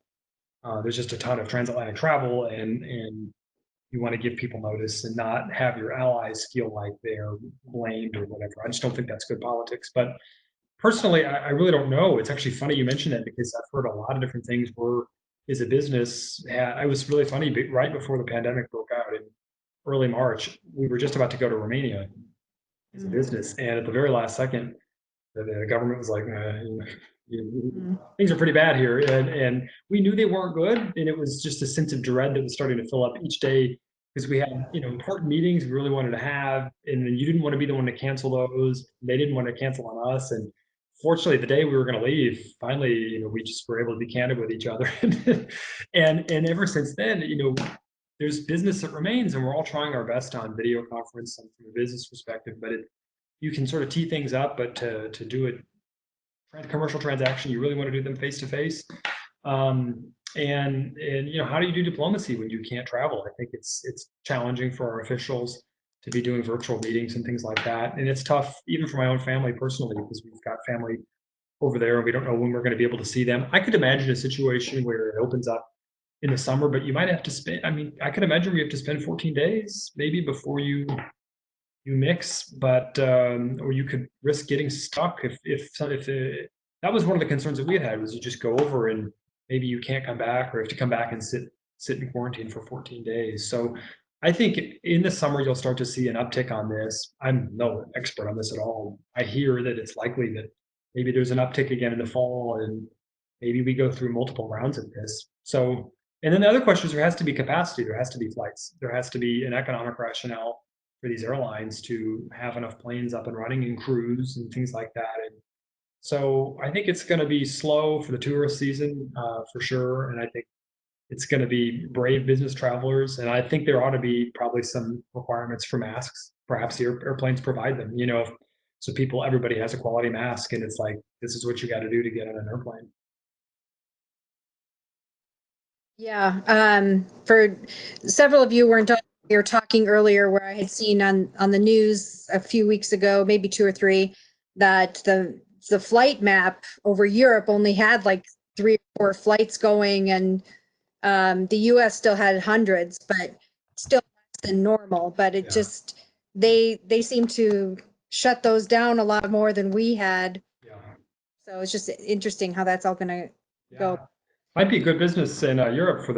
there's just a ton of transatlantic travel, and you want to give people notice and not have your allies feel like they're blamed or whatever. I just don't think that's good politics. But personally, I really don't know. It's actually funny you mentioned that, because I've heard a lot of different things where, as a business, I was really funny, right before the pandemic broke out in early March, we were just about to go to Romania as a business. And at the very last second, the government was like, things are pretty bad here. And we knew they weren't good. And it was just a sense of dread that was starting to fill up each day, because we had, important meetings we really wanted to have. And then you didn't want to be the one to cancel those. They didn't want to cancel on us. And fortunately, the day we were going to leave, finally, we just were able to be candid with each other. and ever since then, there's business that remains, and we're all trying our best on video conference and from a business perspective, but you can sort of tee things up, but to do it commercial transaction, you really want to do them face to face. And how do you do diplomacy when you can't travel? I think it's challenging for our officials to be doing virtual meetings and things like that. And it's tough even for my own family personally, because we've got family over there and we don't know when we're going to be able to see them. I could imagine a situation where it opens up in the summer, but you might have to spend, I could imagine we have to spend 14 days maybe before you mix, but or you could risk getting stuck that was one of the concerns that we had, was you just go over and maybe you can't come back, or have to come back and sit in quarantine for 14 days. So I think in the summer you'll start to see an uptick on this. I'm no expert on this at all. I hear that it's likely that maybe there's an uptick again in the fall, and maybe we go through multiple rounds of this. So, and then the other question is, there has to be capacity, there has to be flights, there has to be an economic rationale for these airlines to have enough planes up and running, and crews and things like that. And so I think it's going to be slow for the tourist season, for sure. And I think it's going to be brave business travelers. And I think there ought to be probably some requirements for masks. Perhaps the airplanes provide them, so everybody has a quality mask, and it's like, this is what you got to do to get on an airplane. Yeah, for several of you we were talking earlier, where I had seen on the news a few weeks ago, maybe 2 or 3, that the flight map over Europe only had like 3 or 4 flights going, and the US still had hundreds, but still less than normal. But it just, they seem to shut those down a lot more than we had. Yeah. So it's just interesting how that's all going to go. Might be good business in Europe for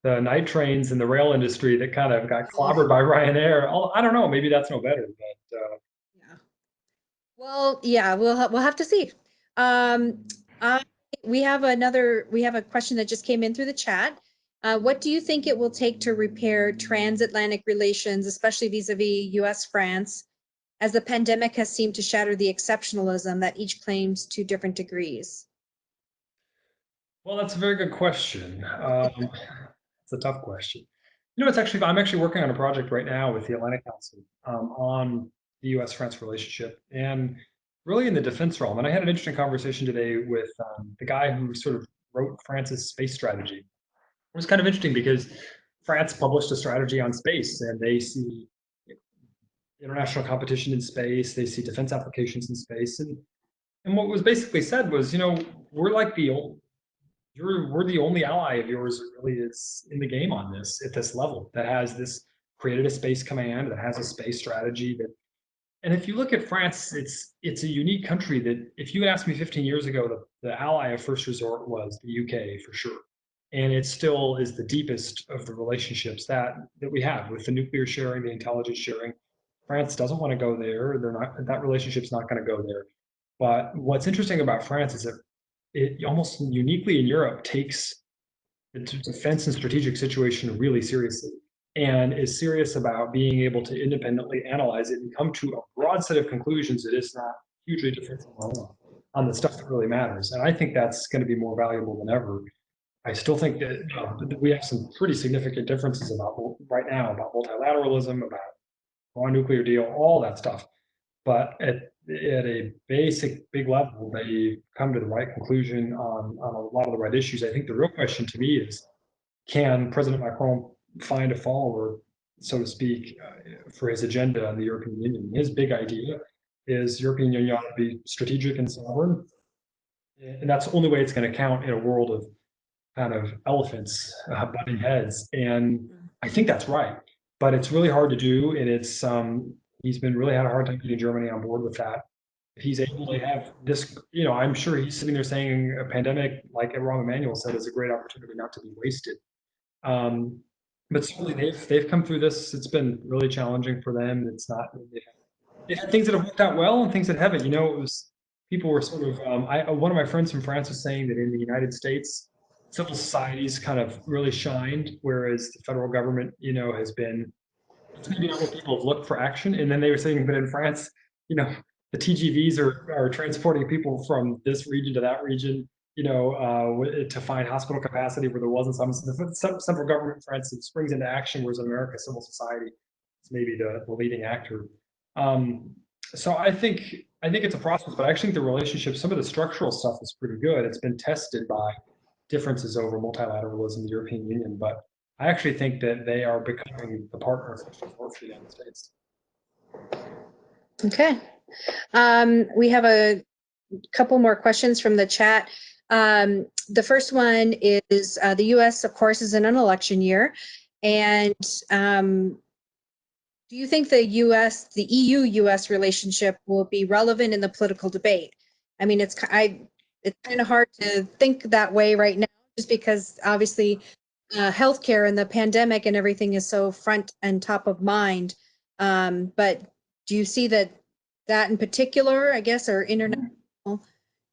the night trains and the rail industry that kind of got clobbered by Ryanair. I don't know, maybe that's no better, but yeah. Well, yeah, we'll have to see. We have a question that just came in through the chat. What do you think it will take to repair transatlantic relations, especially vis-a-vis US, France, as the pandemic has seemed to shatter the exceptionalism that each claims to different degrees? Well, that's a very good question. It's a tough question. I'm actually working on a project right now with the Atlantic Council on the U.S.-France relationship, and really in the defense realm. And I had an interesting conversation today with the guy who sort of wrote France's space strategy. It was kind of interesting because France published a strategy on space, and they see international competition in space, they see defense applications in space, and what was basically said was, we're like we're the only ally of yours that really is in the game on this at this level, that has this created a space command, that has a space strategy. That, and if you look at France, it's a unique country that, if you asked me 15 years ago, the ally of first resort was the UK for sure, and it still is the deepest of the relationships that we have with the nuclear sharing, the intelligence sharing. France doesn't want to go there. That relationship's not going to go there. But what's interesting about France is that it almost uniquely in Europe takes the defense and strategic situation really seriously, and is serious about being able to independently analyze it and come to a broad set of conclusions that is not hugely different from our own on the stuff that really matters. And I think that's going to be more valuable than ever. I still think that we have some pretty significant differences right now about multilateralism, about our nuclear deal, all that stuff. But at a basic big level, they come to the right conclusion on a lot of the right issues. I think the real question to me is, can President Macron find a follower, so to speak, for his agenda on the European Union? His big idea is European Union ought to be strategic and sovereign, and that's the only way it's going to count in a world of kind of elephants butting heads. And I think that's right, but it's really hard to do, and it's he's been really had a hard time getting Germany on board with that. If he's able to have this, I'm sure he's sitting there saying a pandemic, like Rahm Emanuel said, is a great opportunity not to be wasted. But certainly they've come through this. It's been really challenging for them. It's not. They've had things that have worked out well and things that haven't. It was, people were sort of. One of my friends from France was saying that in the United States, civil societies kind of really shined, whereas the federal government, has been, it's maybe not where people have looked for action. And then they were saying, but in France, the TGVs are transporting people from this region to that region, to find hospital capacity where there wasn't some. The central government in France springs into action, whereas in America, civil society is maybe the leading actor. So I think it's a process, but I actually think the relationship, some of the structural stuff is pretty good. It's been tested by differences over multilateralism in the European Union, but I actually think that they are becoming the partner of for the United States. Okay. We have a couple more questions from the chat. The first one is the U.S., of course, is in an election year. And do you think the EU-U.S. relationship will be relevant in the political debate? I mean, it's kind of hard to think that way right now, just because obviously healthcare and the pandemic and everything is so front and top of mind. But do you see that in particular, I guess, or international?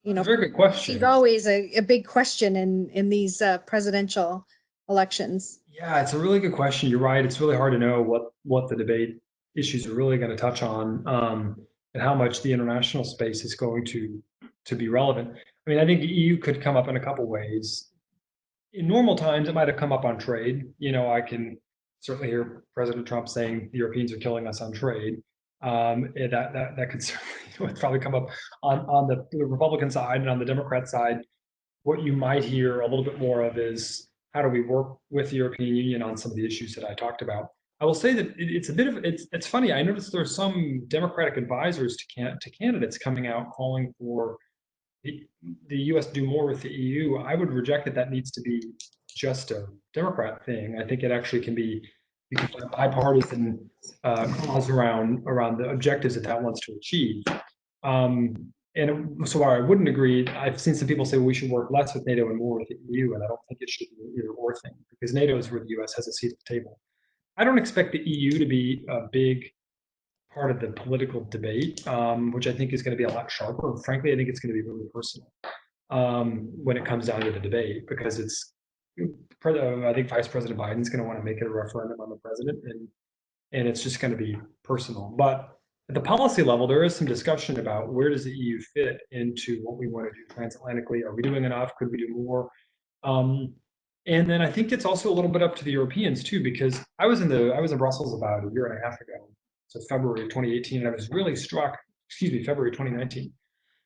Very good question. It's always a big question in these presidential elections. Yeah, it's a really good question. You're right. It's really hard to know what the debate issues are really going to touch on, and how much the international space is going to be relevant. I mean, I think the EU could come up in a couple ways. In normal times, it might have come up on trade. I can certainly hear President Trump saying the Europeans are killing us on trade. That could certainly probably come up on the Republican side, and on the Democrat side, what you might hear a little bit more of is, how do we work with the European Union on some of the issues that I talked about? I will say that it's funny. I noticed there are some Democratic advisors to candidates coming out calling for the U.S. do more with the EU. I would reject that needs to be just a Democrat thing. I think it actually can be, you can find bipartisan cause around the objectives that wants to achieve. And so while I wouldn't agree, I've seen some people say, well, we should work less with NATO and more with the EU, and I don't think it should be an either or thing, because NATO is where the U.S. has a seat at the table. I don't expect the EU to be a big part of the political debate, which I think is going to be a lot sharper. Frankly, I think it's going to be really personal when it comes down to the debate, because I think Vice President Biden's going to want to make it a referendum on the president, and it's just going to be personal. But at the policy level, there is some discussion about where does the EU fit into what we want to do transatlantically. Are we doing enough? Could we do more? Um, and then I think it's also a little bit up to the Europeans too, because I was in Brussels about a year and a half ago, so February of 2018, and I was really struck. Excuse me, February 2019.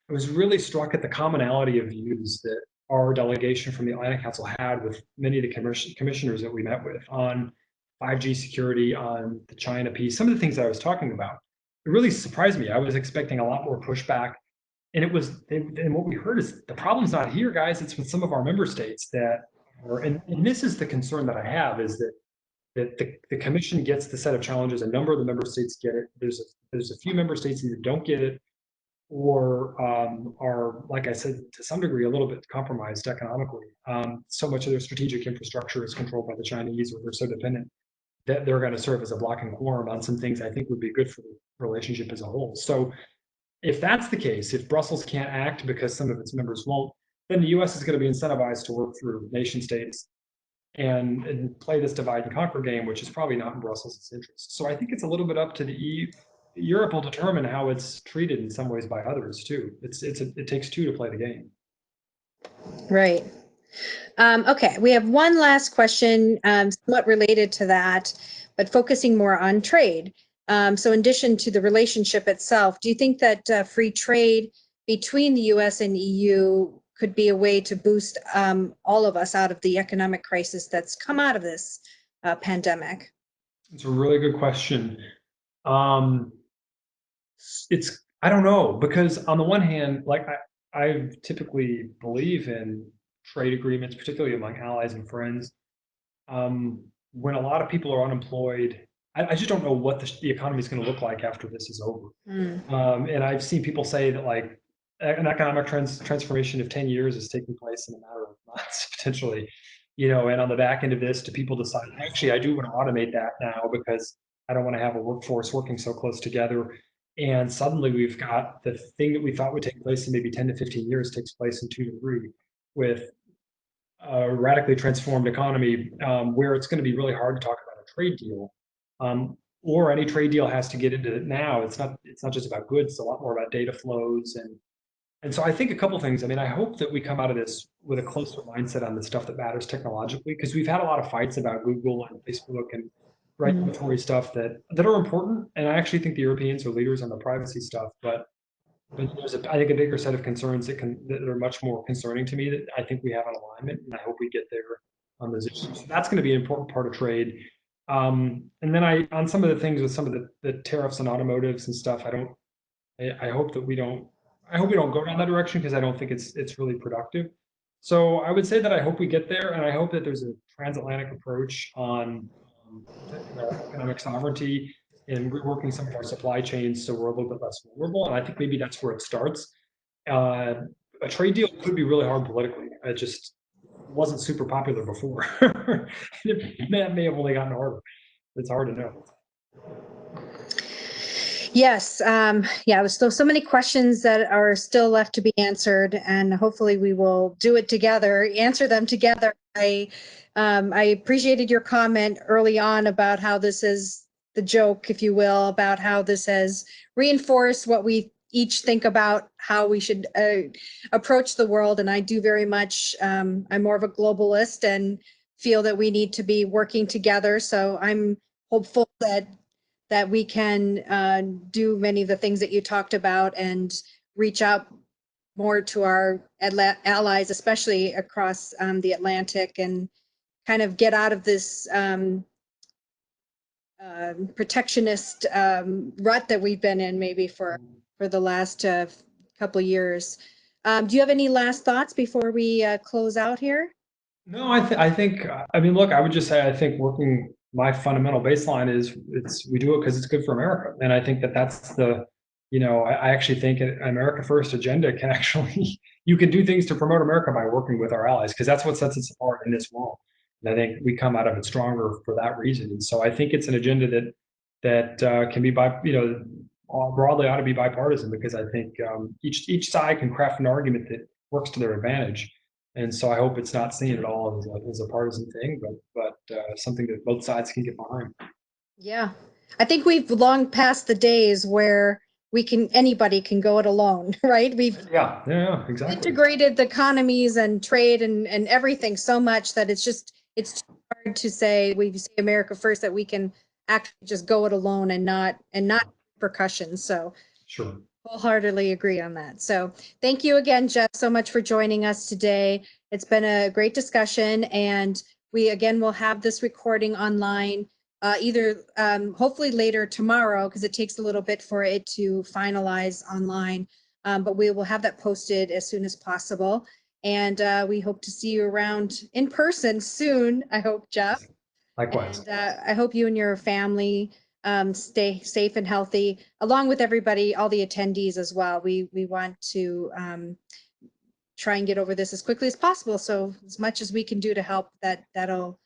I was really struck at the commonality of views that our delegation from the Atlantic Council had with many of the commissioners that we met with on 5G security, on the China piece, some of the things that I was talking about. It really surprised me. I was expecting a lot more pushback. And and what we heard is the problem's not here, guys. It's with some of our member states that are, and this is the concern that I have, is that the commission gets the set of challenges. A number of the member states get it. There's a few member states that don't get it, or are, like I said, to some degree, a little bit compromised economically. So much of their strategic infrastructure is controlled by the Chinese, or they're so dependent that they're going to serve as a blocking quorum on some things I think would be good for the relationship as a whole. So if that's the case, if Brussels can't act because some of its members won't, then the US is going to be incentivized to work through nation states and play this divide and conquer game, which is probably not in Brussels' interest. So I think it's a little bit up to the EU. Europe will determine how it's treated in some ways by others too. It takes two to play the game. Right. Okay, we have one last question, somewhat related to that, but focusing more on trade. So in addition to the relationship itself, do you think that free trade between the US and EU could be a way to boost all of us out of the economic crisis that's come out of this pandemic? It's a really good question. Um, I don't know, because on the one hand, like I typically believe in trade agreements, particularly among allies and friends. When a lot of people are unemployed, I just don't know what the economy is going to look like after this is over. And I've seen people say that like an economic transformation of 10 years is taking place in a matter of months, potentially, and on the back end of this, do people decide, actually, I do want to automate that now because I don't want to have a workforce working so close together. And suddenly we've got the thing that we thought would take place in maybe 10 to 15 years takes place in 2 to 3, with a radically transformed economy, where it's going to be really hard to talk about a trade deal, or any trade deal has to get into it now. It's not just about goods; it's a lot more about data flows, and so I think a couple things. I mean, I hope that we come out of this with a closer mindset on the stuff that matters technologically, because we've had a lot of fights about Google and Facebook and regulatory stuff that are important, and I actually think the Europeans are leaders on the privacy stuff, but there's I think a bigger set of concerns that are much more concerning to me, that I think we have an alignment, and I hope we get there on those issues. So that's going to be an important part of trade. And then on some of the things with some of the tariffs on automotives and stuff, I hope that I hope we don't go down that direction, because I don't think it's really productive. So I would say that I hope we get there, and I hope that there's a transatlantic approach on protecting our economic sovereignty and reworking some of our supply chains so we're a little bit less vulnerable. And I think maybe that's where it starts. Uh, a trade deal could be really hard politically. It just wasn't super popular before. It may have only gotten harder. It's hard to know. Yes, yeah, there's still so many questions that are still left to be answered, and hopefully we will do it together, answer them together. I appreciated your comment early on about how this is the joke, if you will, about how this has reinforced what we each think about how we should approach the world. And I do very much, I'm more of a globalist and feel that we need to be working together. So I'm hopeful that we can do many of the things that you talked about and reach out more to our allies, especially across the Atlantic, and kind of get out of this protectionist rut that we've been in maybe for the last couple of years. Do you have any last thoughts before we close out here? No, I think, I mean, look, I would just say, I think my fundamental baseline is we do it because it's good for America. And I think that's I actually think an America First agenda can actually, you can do things to promote America by working with our allies, because that's what sets us apart in this world. And I think we come out of it stronger for that reason. And so I think it's an agenda that can be broadly ought to be bipartisan, because I think each side can craft an argument that works to their advantage. And so I hope it's not seen at all as a partisan thing, but something that both sides can get behind. Yeah. I think we've long passed the days where anybody can go it alone, right? We've Yeah, exactly. integrated the economies and trade and everything so much that it's too hard to say, we say America first, that we can actually just go it alone and not repercussions. So Sure. wholeheartedly agree on that. So thank you again, Jeff, so much for joining us today. It's been a great discussion, and we again will have this recording online either hopefully later tomorrow, because it takes a little bit for it to finalize online, but we will have that posted as soon as possible. And we hope to see you around in person soon, I hope, Jeff. Likewise. And I hope you and your family stay safe and healthy, along with everybody, all the attendees as well. We want to try and get over this as quickly as possible. So as much as we can do to help, that'll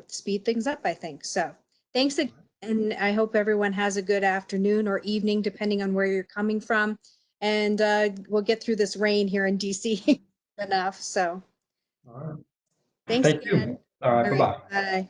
speed things up, I think. So thanks again, and I hope everyone has a good afternoon or evening, depending on where you're coming from. And we'll get through this rain here in DC enough. So All right. thanks Thank again. you. All right. Bye-bye. Bye.